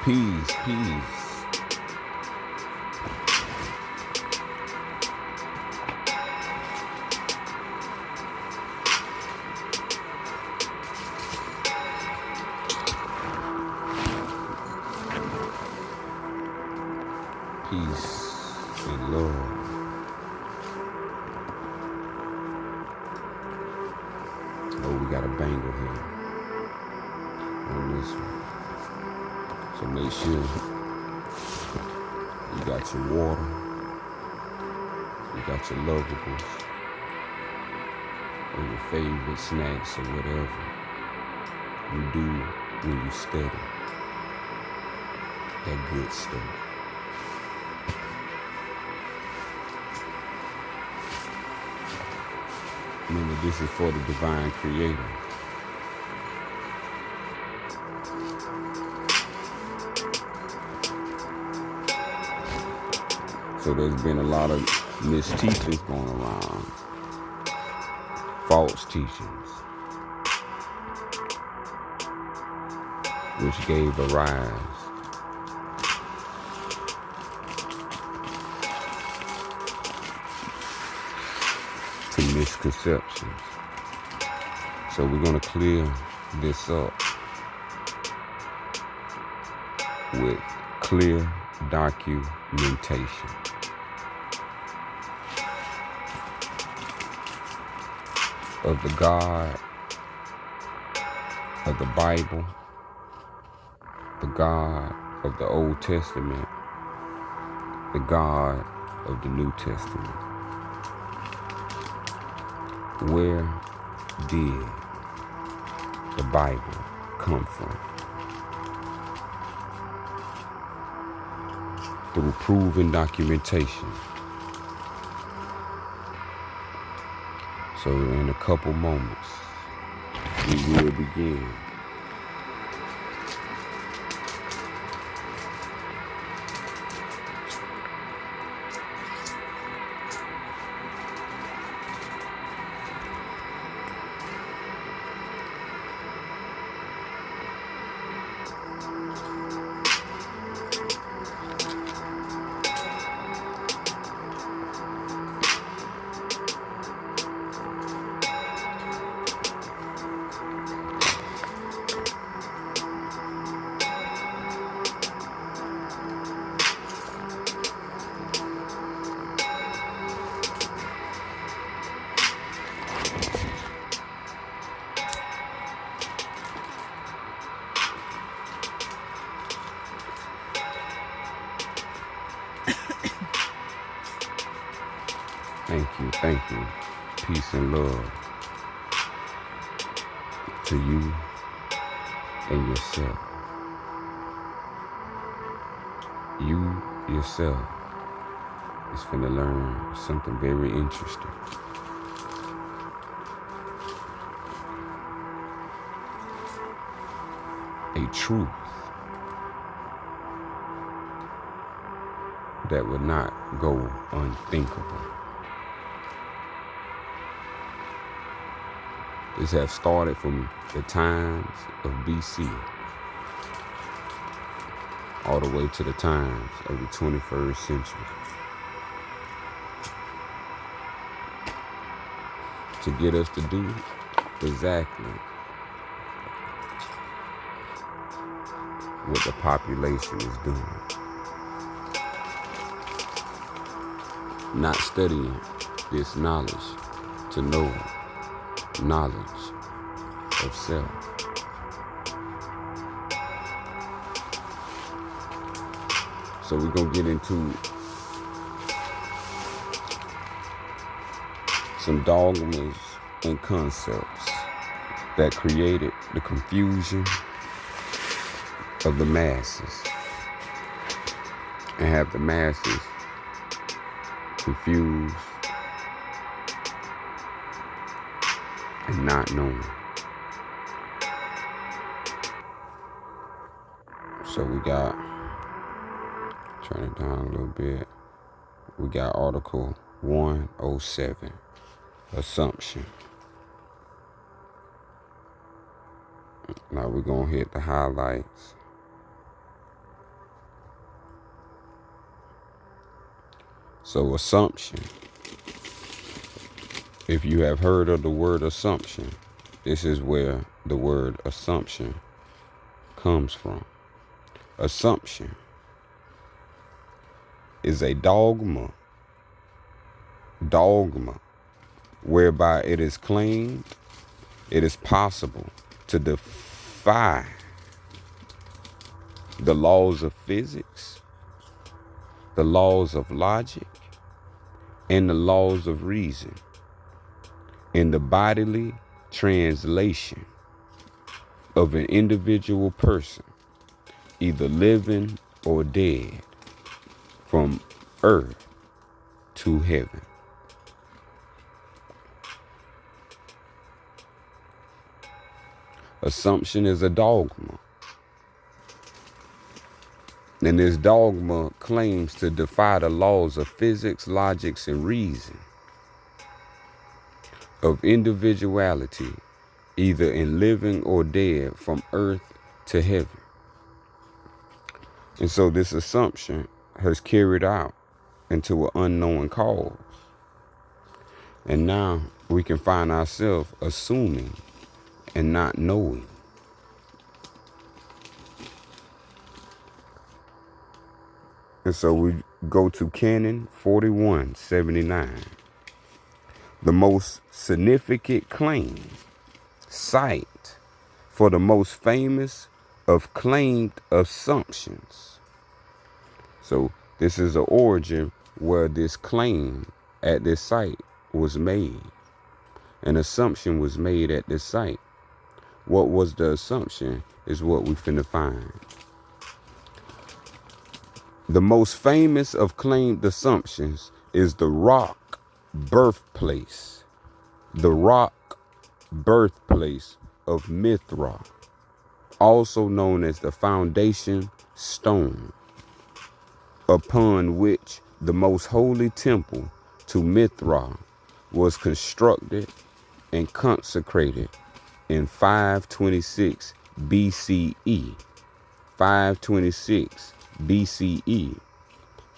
Peace, peace. Peace and love. Oh, we got a banger here on this one. So make sure you got your water, you got your lovables, or your favorite snacks or whatever you do when you study. That good stuff. Remember, this is for the divine creator. So there's been a lot of misteachings going around, false teachings, which gave a rise to misconceptions. So we're going to clear this up with clear documentation. Of the God of the Bible, the God of the Old Testament, the God of the New Testament. Where did the Bible come from? Through proven documentation. So in a couple moments, we will begin. Thank you. Peace and love to you and yourself. You yourself is finna learn something very interesting. A truth that would not go unthinkable. This has started from the times of BC all the way to the times of the 21st century. To get us to do exactly what the population is doing. Not studying this knowledge to know knowledge of self. So we're going to get into some dogmas and concepts that created the confusion of the masses and have the masses confused and not knowing. So we got, turn it down a little bit, we got Article 107, Assumption. Now we're going to hit the highlights So assumption, if you have heard of the word assumption, this is where the word assumption comes from. Assumption is a dogma whereby it is claimed it is possible to defy the laws of physics, the laws of logic, and the laws of reason in the bodily translation of an individual person, either living or dead, from earth to heaven. Assumption is a dogma. And this dogma claims to defy the laws of physics, logics, and reason of individuality, either in living or dead, from earth to heaven. And so this assumption has carried out into an unknown cause. And now we can find ourselves assuming and not knowing. And so we go to Canon 4179. The most significant claim, cite for the most famous of claimed assumptions. So this is the origin where this claim at this site was made. An assumption was made at this site. What was the assumption is what we finna find. The most famous of claimed assumptions is the rock birthplace. The rock birthplace of MITHRA, also known as the foundation stone, upon which the most holy temple to MITHRA was constructed and consecrated in 526 BCE. 526 BCE.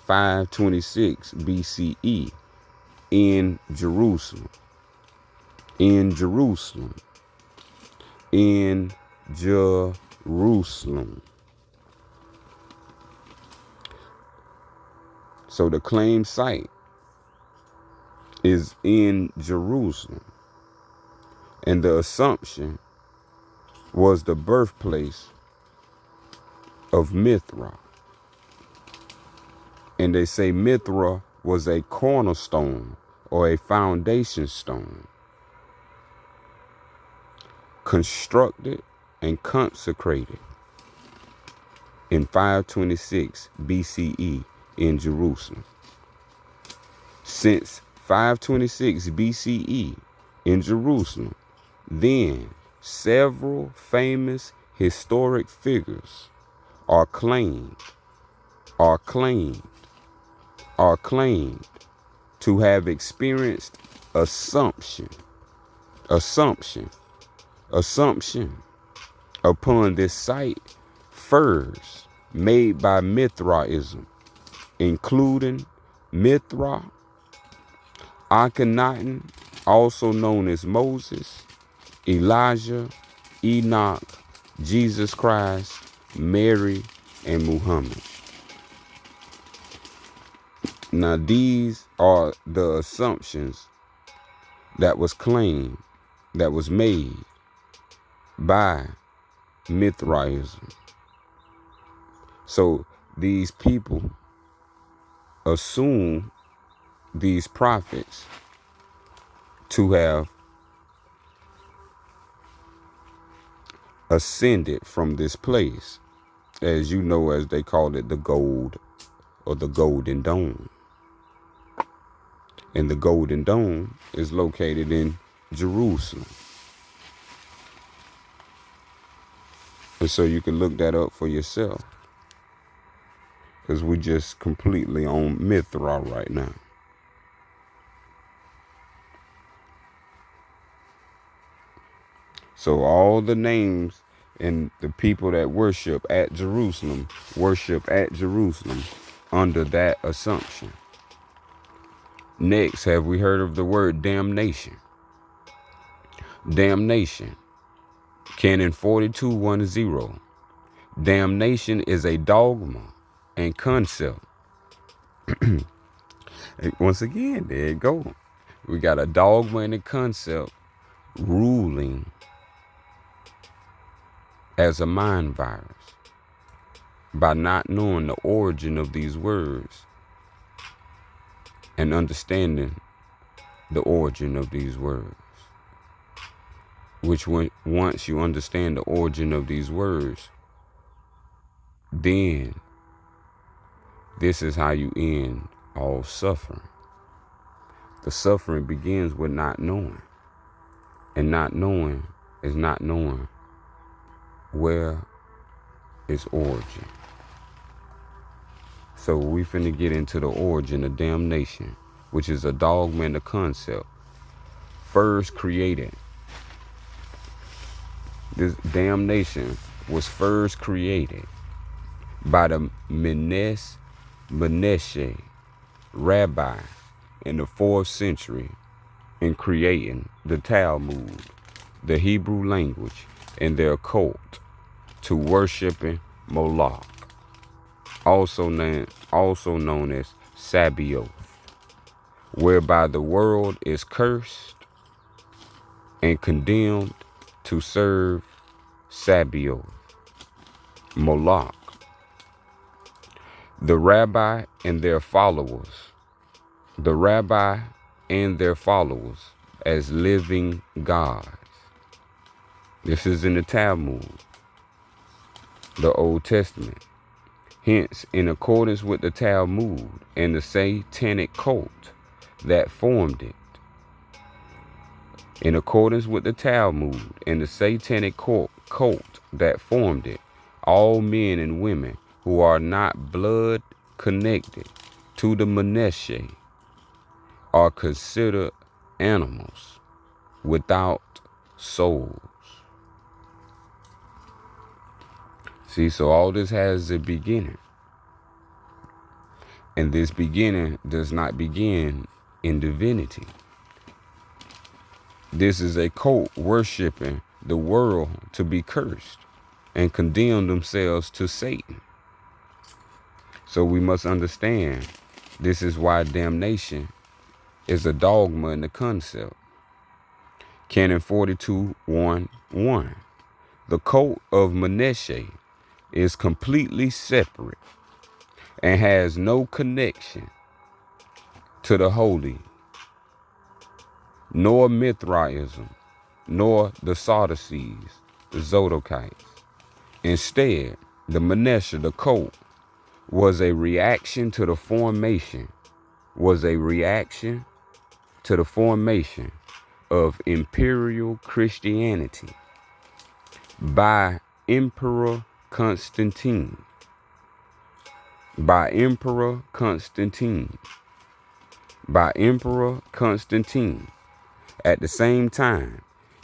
526 BCE in Jerusalem. In Jerusalem. In Jerusalem. So the claimed site is in Jerusalem. And the assumption was the birthplace of MITHRA. And they say MITHRA was a cornerstone or a foundation stone, constructed and consecrated in 526 BCE in Jerusalem. Since 526 BCE in Jerusalem, then several famous historic figures are claimed to have experienced assumption upon this site first made by Mithraism, including MITHRA, Akhenaten, also known as Moses, Elijah, Enoch, Jesus Christ, Mary, and Muhammad. Now these are the assumptions that was claimed, that was made by Mithraism. So these people assume these prophets to have ascended from this place, as you know, as they call it, the gold or the golden dome. And the golden dome is located in Jerusalem. And so you can look that up for yourself, because we just completely on MITHRA right now. So all the names and the people that worship at Jerusalem under that assumption. Next, have we heard of the word damnation? Damnation. Canon 4210. Damnation is a dogma and concept. Once again, there you go. We got a dogma and a concept ruling as a mind virus by not knowing the origin of these words and understanding the origin of these words. Which once you understand the origin of these words, then this is how you end all suffering. The suffering begins with not knowing. And not knowing is not knowing where its origin. So we finna get into the origin of damnation, which is a dogma and a concept first created. This damnation was first created by the Menashe rabbi in the 4th century in creating the Talmud, the Hebrew language, and their cult to worshiping Moloch, also known as Sabaoth, whereby the world is cursed and condemned to serve Sabaoth, Moloch. The rabbi and their followers as living gods. This is in the Talmud, the Old Testament. Hence, in accordance with the Talmud and the satanic cult that formed it, in accordance with the Talmud and the satanic cult that formed it, all men and women who are not blood connected to the Menashe are considered animals without souls. See, so all this has a beginning. And this beginning does not begin in divinity. This is a cult worshiping the world to be cursed and condemn themselves to Satan. So we must understand this is why damnation is a dogma and a concept. Canon 42:1:1. The cult of Menashe is completely separate and has no connection to the holy, nor Mithraism, nor the Sadducees, the Zadokites. Instead, the Menashe, the cult, was a reaction to the formation of imperial Christianity by Emperor Constantine. At the same time,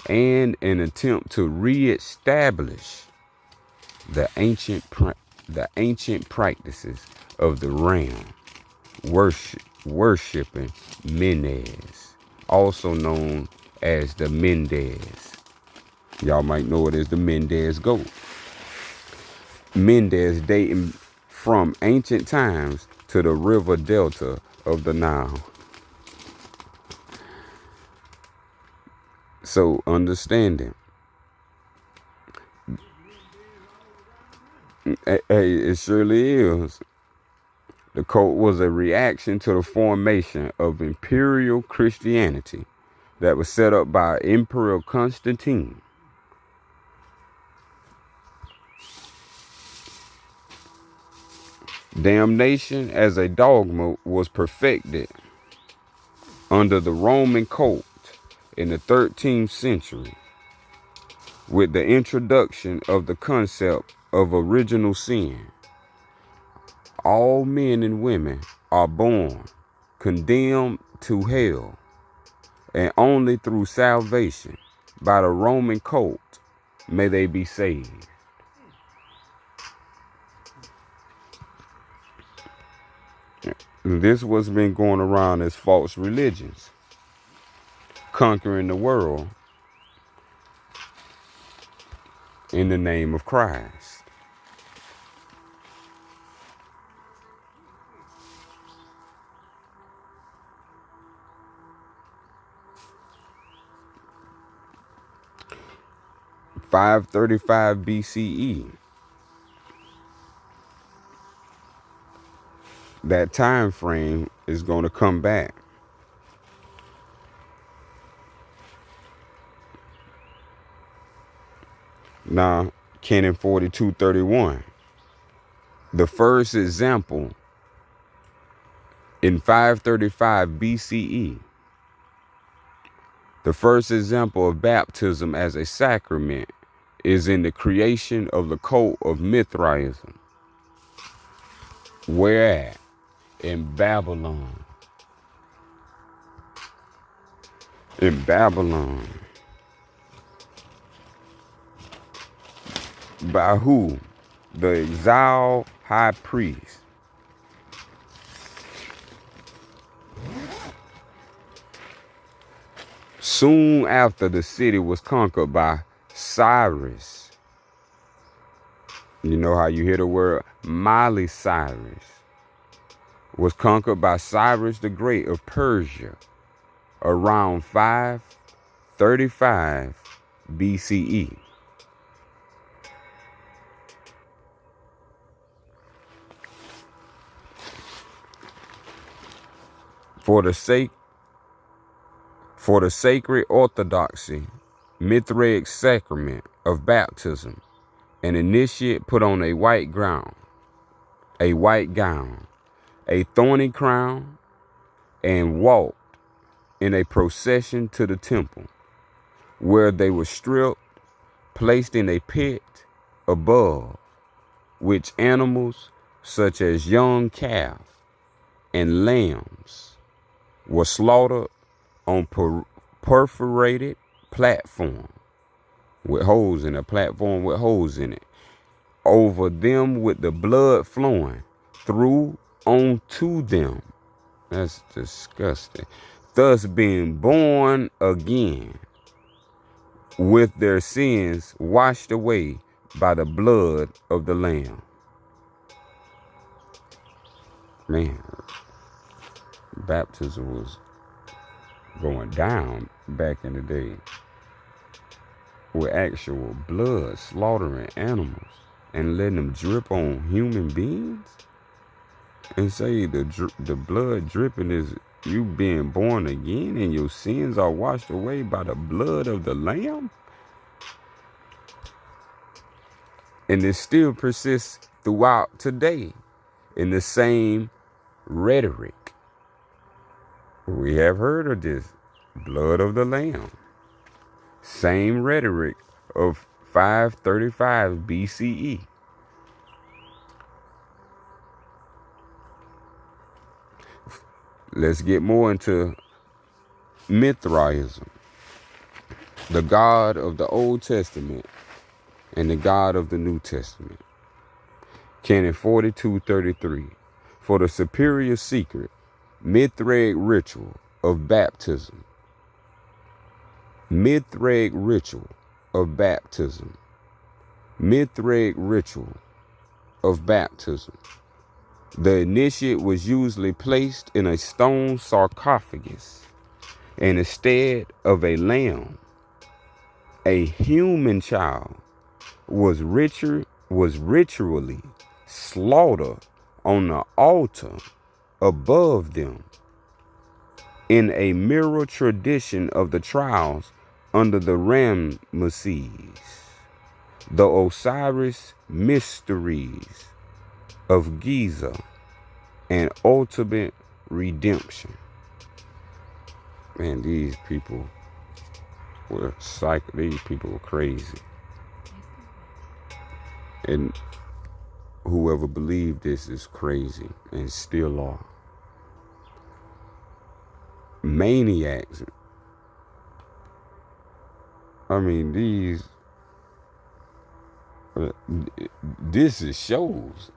and an attempt to reestablish the ancient practices of the realm, worshiping Menes, also known as the Mendes. Y'all might know it as the Mendes goat. Mendes dating from ancient times to the river delta of the Nile. So understanding, hey, it surely is. The cult was a reaction to the formation of imperial Christianity that was set up by Emperor Constantine. Damnation as a dogma was perfected under the Roman cult in the 13th century with the introduction of the concept of original sin. All men and women are born condemned to hell, and only through salvation by the Roman cult may they be saved. This what's been going around as false religions, conquering the world in the name of Christ. (535 BCE). That time frame is going to come back. Now, Canon 42:31. The first example in 535 BCE. The first example of baptism as a sacrament is in the creation of the cult of Mithraism. Where at? In Babylon. In Babylon. By who? The exiled high priest. Soon after the city was conquered by Cyrus. You know how you hear the word Miley Cyrus. Was conquered by Cyrus the Great of Persia around 535 BCE. For the sacred orthodoxy, Mithraic sacrament of baptism, an initiate put on a white gown, a thorny crown, and walked in a procession to the temple, where they were stripped, placed in a pit above, which animals such as young calf and lambs were slaughtered on perforated platform with holes in it, over them with the blood flowing through onto them. That's disgusting. Thus being born again, with their sins washed away by the blood of the Lamb. Man, baptism was going down back in the day with actual blood, slaughtering animals and letting them drip on human beings, and say the blood dripping is you being born again and your sins are washed away by the blood of the Lamb. And it still persists throughout today in the same rhetoric. We have heard of this blood of the Lamb. Same rhetoric of 535 BCE. Let's get more into Mithraism, the God of the Old Testament and the God of the New Testament. Canon 42:33. For the superior secret, Mithraic ritual of baptism. Mithraic ritual of baptism. Mithraic ritual of baptism. The initiate was usually placed in a stone sarcophagus, and instead of a lamb, a human child was ritually slaughtered on the altar above them, in a mirror tradition of the trials under the Ramesses, the Osiris mysteries of Giza, and ultimate redemption. Man, these people were these people were crazy. And whoever believed this is crazy and still are. Maniacs. I mean, this is shows.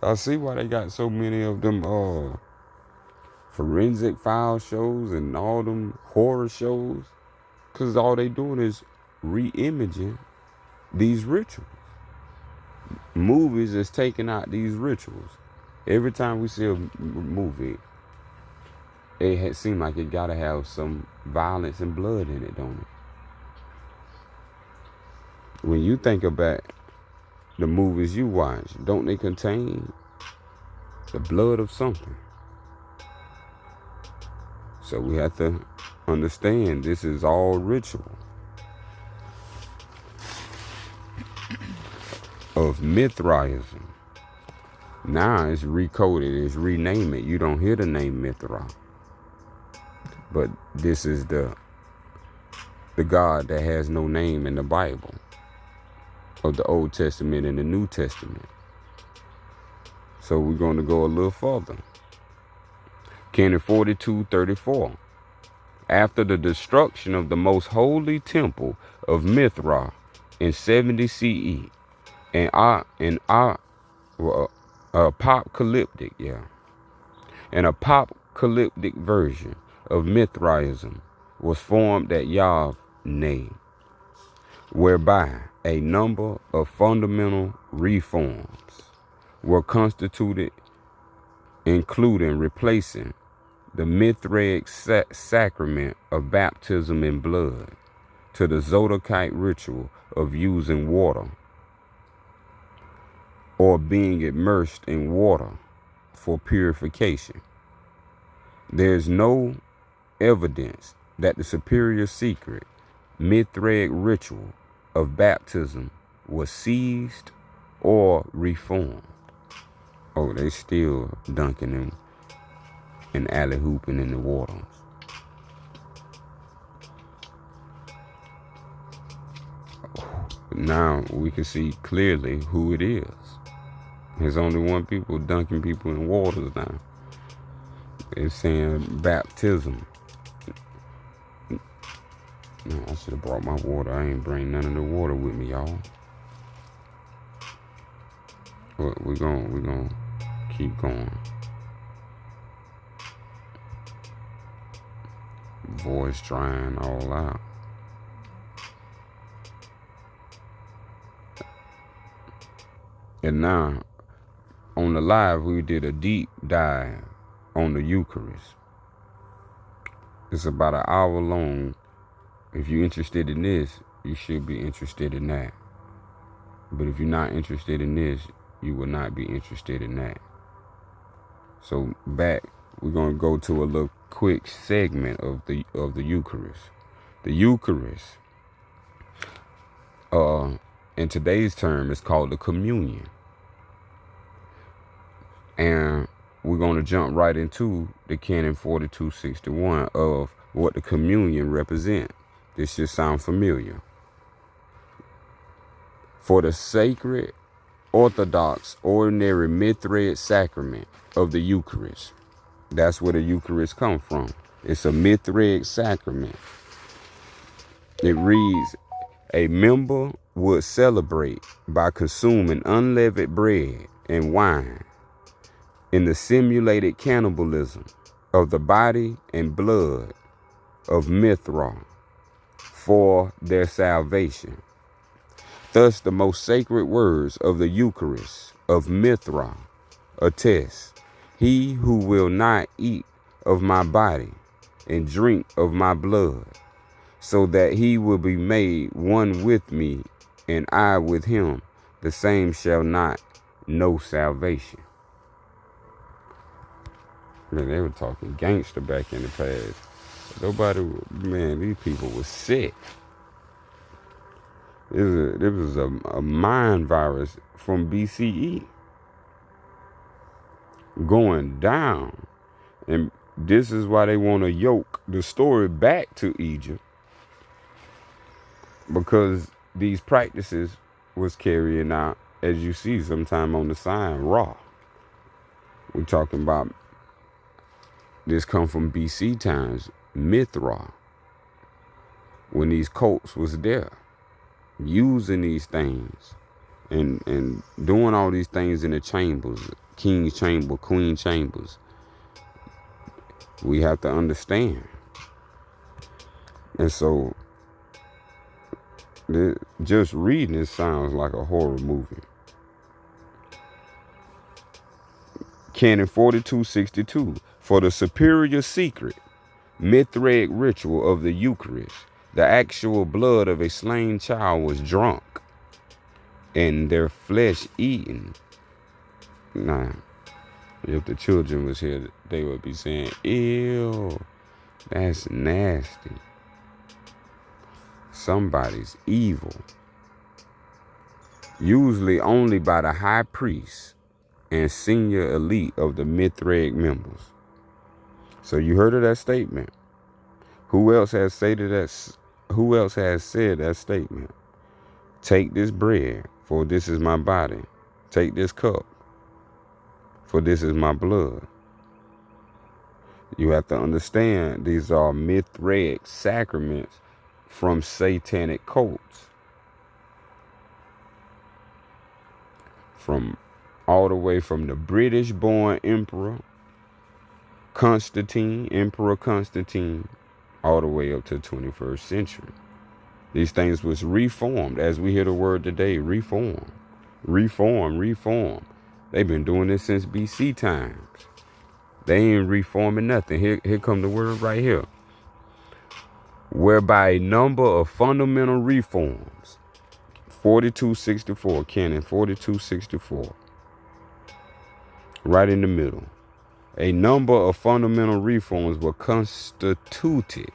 I see why they got so many of them forensic file shows and all them horror shows. Because all they doing is re-imaging these rituals. Movies is taking out these rituals. Every time we see a movie, it seems like it gotta have some violence and blood in it, don't it? When you think about the movies you watch, don't they contain the blood of something? So we have to understand this is all ritual of Mithraism. Now it's recoded, it's renamed it. You don't hear the name MITHRA. But this is the God that has no name in the Bible, of the Old Testament and the New Testament. So we're going to go a little further. Canon 42:34. After the destruction of the most holy temple of MITHRA in 70 CE, an apocalyptic version of Mithraism was formed at Yavne, whereby a number of fundamental reforms were constituted, including replacing the Mithraic sacrament of baptism in blood to the Zodakite ritual of using water or being immersed in water for purification. There is no evidence that the superior secret Mithraic ritual of baptism was seized or reformed. Oh, they still dunking him and alley hooping in the waters. Now we can see clearly who it is. There's only one people dunking people in waters now. They're saying baptism. Man, I should have brought my water. I ain't bring none of the water with me, y'all. But we're gonna keep going. Voice drying all out. And now, on the live, we did a deep dive on the Eucharist. It's about an hour long. If you're interested in this, you should be interested in that. But if you're not interested in this, you will not be interested in that. So back, we're gonna go to a little quick segment of the Eucharist. The Eucharist, in today's term, is called the communion. And we're gonna jump right into the Canon 4261 of what the communion represents. This should sound familiar. For the sacred, orthodox, ordinary Mithraic sacrament of the Eucharist. That's where the Eucharist comes from. It's a Mithraic sacrament. It reads, a member would celebrate by consuming unleavened bread and wine in the simulated cannibalism of the body and blood of MITHRA for their salvation. Thus, the most sacred words of the Eucharist of MITHRA attest, he who will not eat of my body and drink of my blood, so that he will be made one with me and I with him, the same shall not know salvation. Man, they were talking gangster back in the past. Nobody, man, these people were sick. There was a mind virus from BCE going down. And this is why they want to yoke the story back to Egypt. Because these practices was carrying out, as you see sometime on the sign, raw. We're talking about this come from BC times, MITHRA, when these cults was there, using these things and doing all these things in the chambers, king's chamber, queen chambers. We have to understand. And so just reading it sounds like a horror movie. Canon 4262. For the superior secret, MITHRA ritual of the Eucharist, the actual blood of a slain child was drunk and their flesh eaten. Nah, if the children was here, they would be saying, ew, that's nasty. Somebody's evil. Usually only by the high priest and senior elite of the MITHRA members. So you heard of that statement. Who else has said that statement? Take this bread, for this is my body. Take this cup, for this is my blood. You have to understand these are Mithraic sacraments from satanic cults. From all the way from the British-born Emperor Constantine, all the way up to the 21st century. These things was reformed, as we hear the word today, reform. They've been doing this since BC times. They ain't reforming nothing. Here come the word right here. Whereby a number of fundamental reforms, 4264, Canon 4264, right in the middle. A number of fundamental reforms were constituted,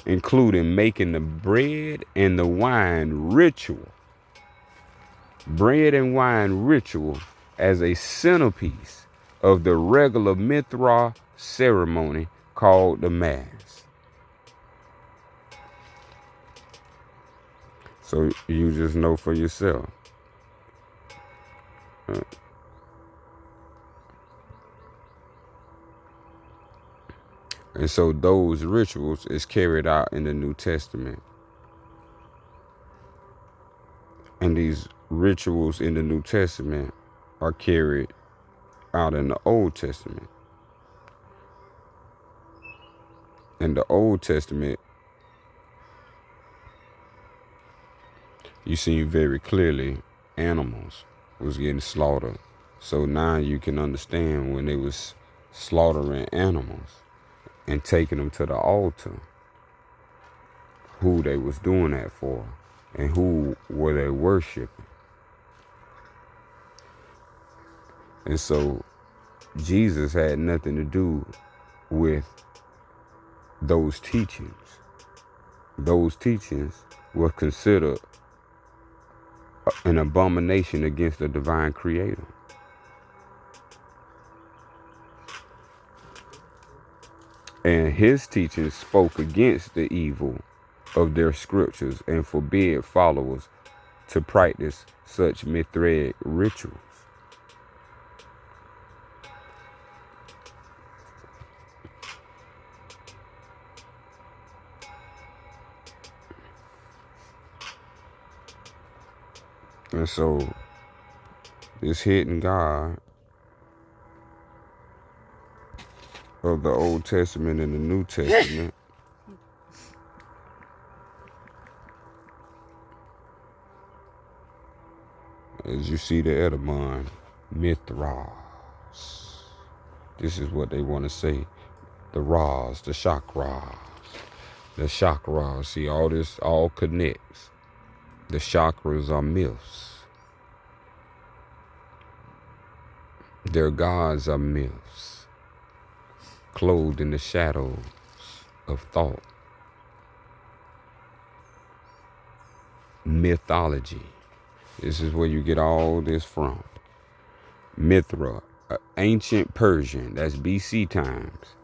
including making the bread and wine ritual as a centerpiece of the regular MITHRA ceremony called the Mass. So you just know for yourself. And so those rituals is carried out in the New Testament. And these rituals in the New Testament are carried out in the Old Testament. In the Old Testament, you see very clearly animals was getting slaughtered. So now you can understand when they was slaughtering animals and taking them to the altar, who they was doing that for and who were they worshiping. And so Jesus had nothing to do with those teachings. Those teachings were considered an abomination against the divine creator. And his teachings spoke against the evil of their scriptures and forbid followers to practice such Mithraic rituals. And so this hidden God of the Old Testament and the New Testament as you see the Edamon, MITHRAs. This is what they want to say. The Ras, the chakras. The chakras. See, all this all connects. The chakras are myths. Their gods are myths, clothed in the shadows of thought. Mythology. This is where you get all this from. MITHRA, ancient Persian, that's BC times,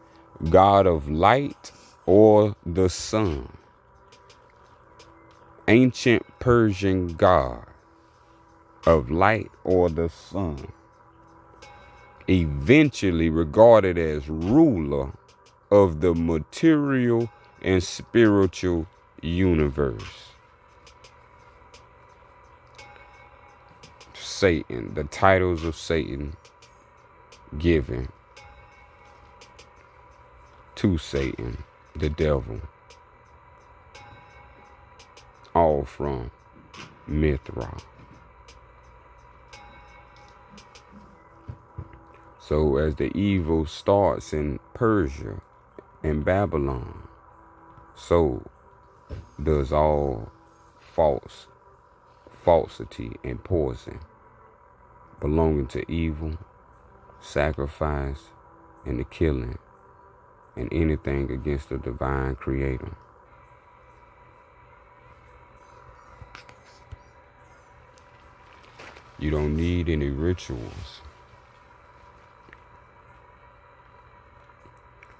god of light or the sun. Ancient Persian god of light or the sun. Eventually regarded as ruler of the material and spiritual universe. Satan, the titles of Satan given to Satan, the devil, all from MITHRA. So as the evil starts in Persia and Babylon, so does all falsity and poison belonging to evil, sacrifice, and the killing, and anything against the divine creator. You don't need any rituals,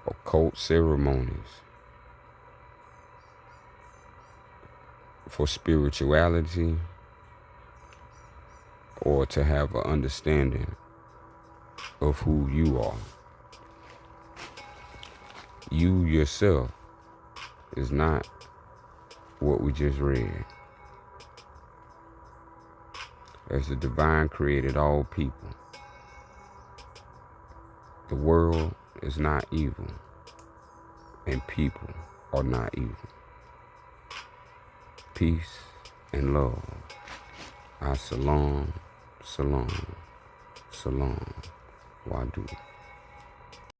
occult ceremonies for spirituality or to have an understanding of who you are. You yourself is not what we just read. As the divine created all people, the world is not evil, and people are not evil. Peace and love. Salam, salam, salam, wadu.